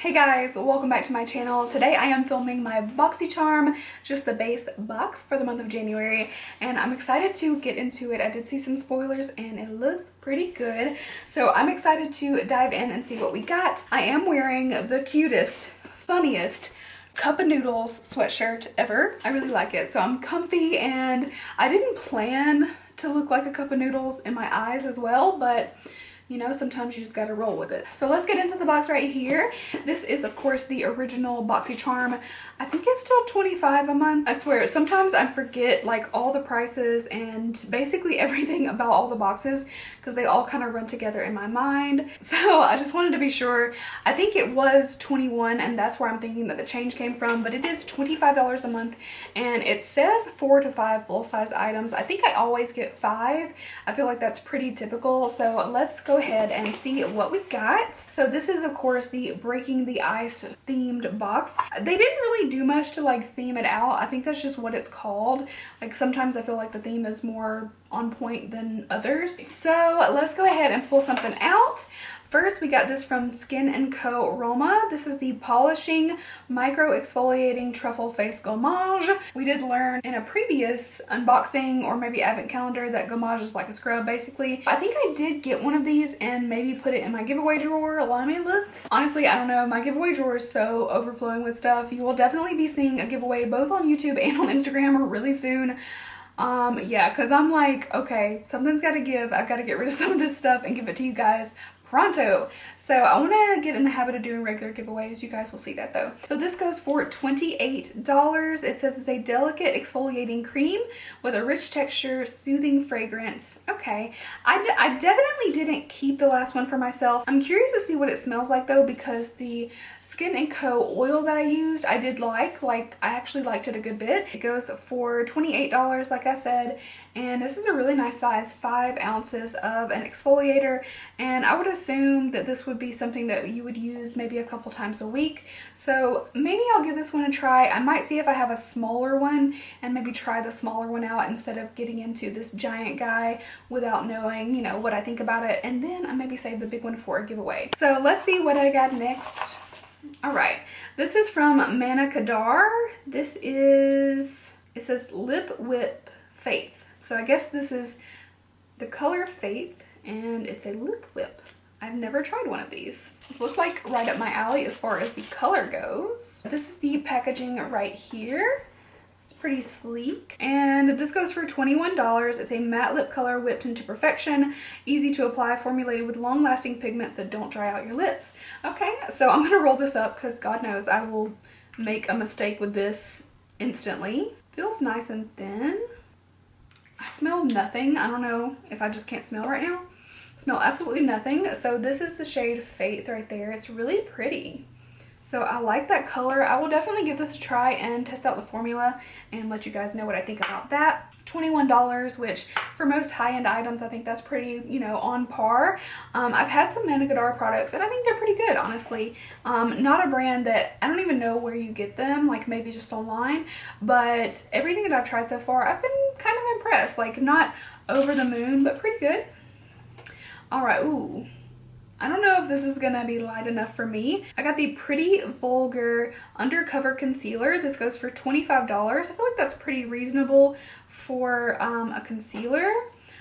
Hey guys, welcome back to my channel. Today I am filming my Boxycharm, just the base box for the month of January, and I'm excited to get into it. I did see some spoilers and it looks pretty good, so I'm excited to dive in and see what we got. I am wearing the cutest, funniest Cup of Noodles sweatshirt ever. I really like it, so I'm comfy, and I didn't plan to look like a cup of noodles in my eyes as well, but you know, sometimes you just gotta roll with it. So let's get into the box right here. This is, of course, the original Boxycharm. I think it's still $25 a month. I swear, sometimes I forget like all the prices and basically everything about all the boxes because they all kind of run together in my mind. So I just wanted to be sure. I think it was $21, and that's where I'm thinking that the change came from, but it is $25 a month, and it says 4 to 5 full-size items. I think I always get 5. I feel like that's pretty typical. So let's go ahead and see what we got. So this is, of course, the Breaking the Ice themed box. They didn't really do much to like theme it out. I think that's just what it's called. Like sometimes I feel like the theme is more on point than others. So let's go ahead and pull something out. First, we got this from Skin & Co. Roma. This is the Polishing Micro Exfoliating Truffle Face Gommage. We did learn in a previous unboxing or maybe advent calendar that gommage is like a scrub, basically. I think I did get one of these and maybe put it in my giveaway drawer. Let me look. Honestly, I don't know. My giveaway drawer is so overflowing with stuff. You will definitely be seeing a giveaway both on YouTube and on Instagram really soon. Yeah, because I'm like, okay, something's got to give. I've got to get rid of some of this stuff and give it to you guys pronto. So I want to get in the habit of doing regular giveaways. You guys will see that though. So this goes for $28. It says it's a delicate exfoliating cream with a rich texture, soothing fragrance. Okay, I definitely didn't keep the last one for myself. I'm curious to see what it smells like though, because the Skin & Co. oil that I used, I did like I actually liked it a good bit. It goes for $28, like I said, and this is a really nice size, 5 ounces of an exfoliator, and I would assume that this would be something that you would use maybe a couple times a week. So maybe I'll give this one a try. I might see if I have a smaller one and maybe try the smaller one out instead of getting into this giant guy without knowing, you know, what I think about it, and then I maybe save the big one for a giveaway. So let's see what I got next. All right, this is from Mana Kadar. This is, it says Lip Whip Faith. So I guess this is the color Faith, and it's a lip whip. I've never tried one of these. This looks like right up my alley as far as the color goes. This is the packaging right here. It's pretty sleek, and this goes for $21. It's a matte lip color whipped into perfection, easy to apply, formulated with long-lasting pigments that don't dry out your lips. Okay, so I'm gonna roll this up because God knows I will make a mistake with this instantly. Feels nice and thin. I smell nothing. I don't know if I just can't smell right now. Smell absolutely nothing. So this is the shade Faith right there. It's really pretty. So I like that color. I will definitely give this a try and test out the formula and let you guys know what I think about that. $21, which for most high-end items, I think that's pretty, you know, on par. I've had some Mana Kadar products and I think they're pretty good, honestly. Not a brand that I don't even know where you get them, like maybe just online, but everything that I've tried so far, I've been kind of impressed. Like not over the moon, but pretty good. All right, ooh. I don't know if this is gonna be light enough for me. I got the Pretty Vulgar Undercover Concealer. This goes for $25. I feel like that's pretty reasonable for a concealer.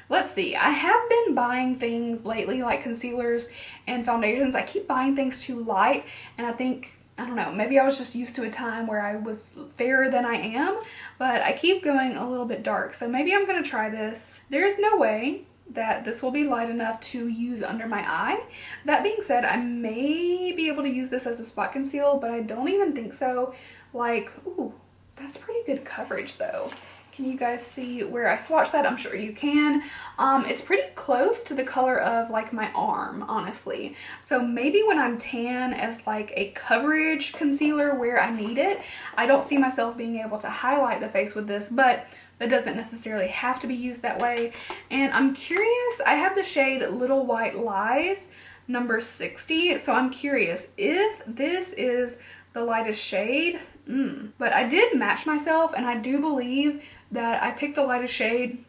Let's see. I have been buying things lately like concealers and foundations. I keep buying things too light, and I think, I don't know, maybe I was just used to a time where I was fairer than I am, but I keep going a little bit dark. So maybe I'm gonna try this. There's no way that this will be light enough to use under my eye. That being said, I may be able to use this as a spot conceal, but I don't even think so. Like, ooh, that's pretty good coverage though. Can you guys see where I swatched that? I'm sure you can. It's pretty close to the color of like my arm, honestly. So maybe when I'm tan as like a coverage concealer where I need it, I don't see myself being able to highlight the face with this, but that doesn't necessarily have to be used that way. And I'm curious, I have the shade Little White Lies, number 60. So I'm curious if this is the lightest shade. But I did match myself, and I do believe that I picked the lightest shade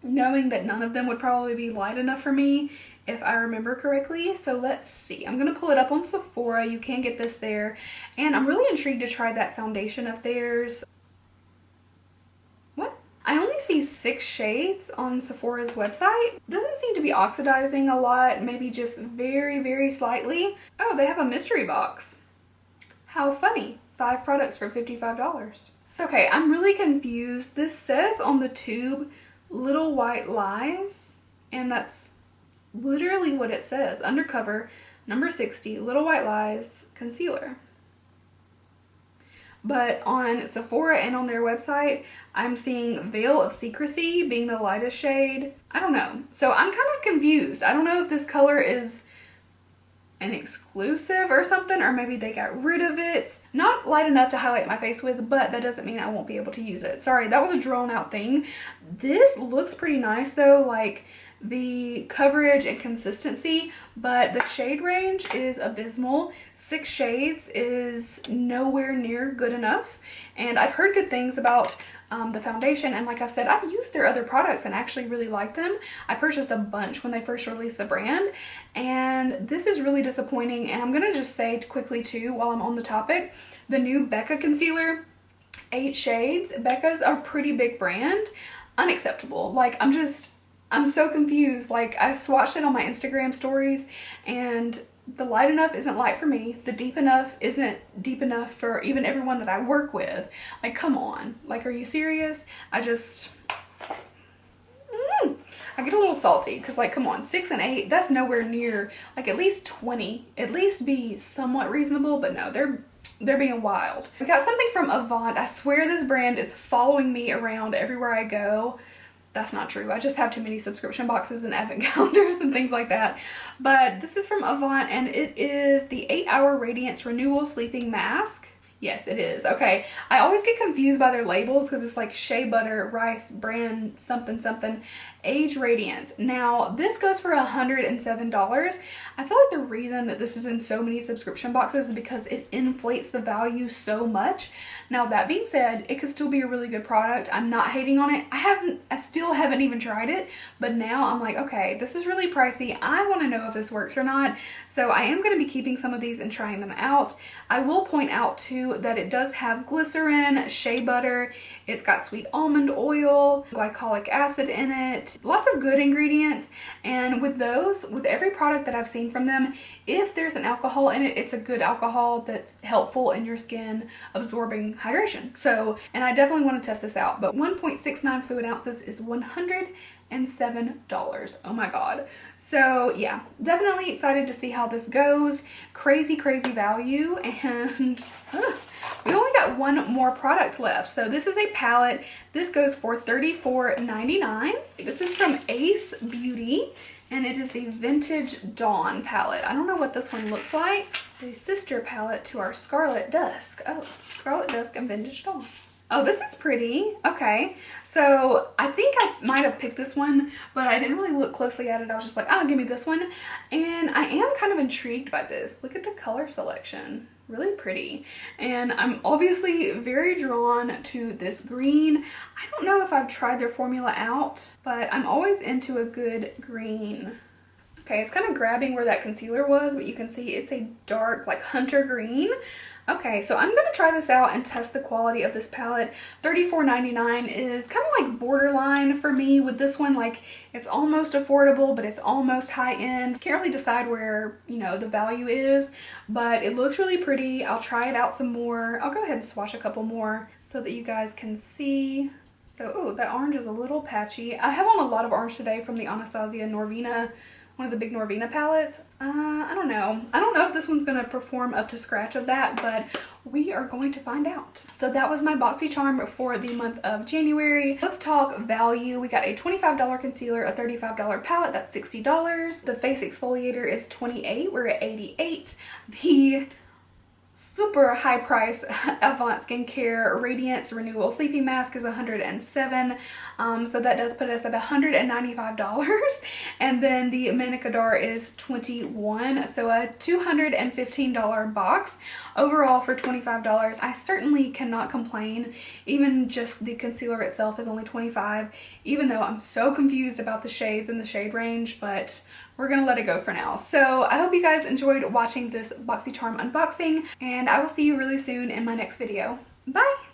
knowing that none of them would probably be light enough for me, if I remember correctly. So let's see. I'm going to pull it up on Sephora. You can get this there. And I'm really intrigued to try that foundation of theirs. What? I only see 6 shades on Sephora's website. Doesn't seem to be oxidizing a lot. Maybe just very, very slightly. Oh, they have a mystery box. How funny. 5 products for $55. So, okay, I'm really confused. This says on the tube, Little White Lies, and that's literally what it says. Undercover, number 60, Little White Lies Concealer. But on Sephora and on their website, I'm seeing Veil of Secrecy being the lightest shade. I don't know. So I'm kind of confused. I don't know if this color is an exclusive or something, or maybe they got rid of it. Not light enough to highlight my face with, but that doesn't mean I won't be able to use it. Sorry, that was a drawn out thing. This looks pretty nice though, like the coverage and consistency, but the shade range is abysmal. 6 shades is nowhere near good enough, and I've heard good things about the foundation, and like I said, I've used their other products and actually really like them. I purchased a bunch when they first released the brand, and this is really disappointing. And I'm gonna just say quickly too, while I'm on the topic, the new Becca concealer, 8 shades. Becca's a pretty big brand. Unacceptable. Like, I'm so confused. Like, I swatched it on my Instagram stories, and the light enough isn't light for me. The deep enough isn't deep enough for even everyone that I work with. Like, come on. Like, are you serious? I get a little salty because, like, come on, 6 and 8, that's nowhere near, like, at least 20. At least be somewhat reasonable, but no, they're being wild. We got something from Avant. I swear this brand is following me around everywhere I go. That's not true. I just have too many subscription boxes and advent calendars and things like that. But this is from Avant, and it is the 8-Hour Radiance Renewal Sleeping Mask. Yes, it is. Okay, I always get confused by their labels because it's like Shea Butter, Rice, Brand, something, something, Age Radiance. Now, this goes for $107. I feel like the reason that this is in so many subscription boxes is because it inflates the value so much. Now, that being said, it could still be a really good product. I'm not hating on it. I still haven't even tried it, but now I'm like, okay, this is really pricey. I want to know if this works or not. So I am going to be keeping some of these and trying them out. I will point out too that it does have glycerin, shea butter, it's got sweet almond oil, glycolic acid in it, lots of good ingredients. And with those, with every product that I've seen from them, if there's an alcohol in it, it's a good alcohol that's helpful in your skin absorbing hydration. So, and I definitely want to test this out, but 1.69 fluid ounces is $107. Oh my god. So yeah, definitely excited to see how this goes. Crazy, crazy value. And we only got one more product left. So this is a palette. This goes for $34.99. This is from Ace Beauty, and it is the Vintage Dawn palette. I don't know what this one looks like. The sister palette to our Scarlet Dusk. Oh, Scarlet Dusk and Vintage Dawn. Oh, this is pretty. Okay, so I think I might have picked this one, but I didn't really look closely at it. I was just like, oh, give me this one. And I am kind of intrigued by this. Look at the color selection. Really pretty. And I'm obviously very drawn to this green. I don't know if I've tried their formula out, but I'm always into a good green. Okay, it's kind of grabbing where that concealer was, but you can see it's a dark, like hunter green. Okay, so I'm gonna try this out and test the quality of this palette. $34.99 is kind of like borderline for me with this one. Like, it's almost affordable, but it's almost high-end. Can't really decide where, you know, the value is, but it looks really pretty. I'll try it out some more. I'll go ahead and swatch a couple more so that you guys can see. So, oh, that orange is a little patchy. I have on a lot of orange today from the Anastasia Norvina, one of the big Norvina palettes. I don't know. I don't know if this one's gonna perform up to scratch of that, but we are going to find out. So that was my Boxycharm for the month of January. Let's talk value. We got a $25 concealer, a $35 palette, that's $60. The face exfoliator is $28, we're at $88. The super high price Avant Skincare Radiance Renewal Sleeping Mask is $107. So that does put us at $195. And then the Manicador is $21. So a $215 box. overall for $25, I certainly cannot complain. Even just the concealer itself is only $25, even though I'm so confused about the shades and the shade range, but we're gonna let it go for now. So I hope you guys enjoyed watching this Boxycharm unboxing, and I will see you really soon in my next video. Bye!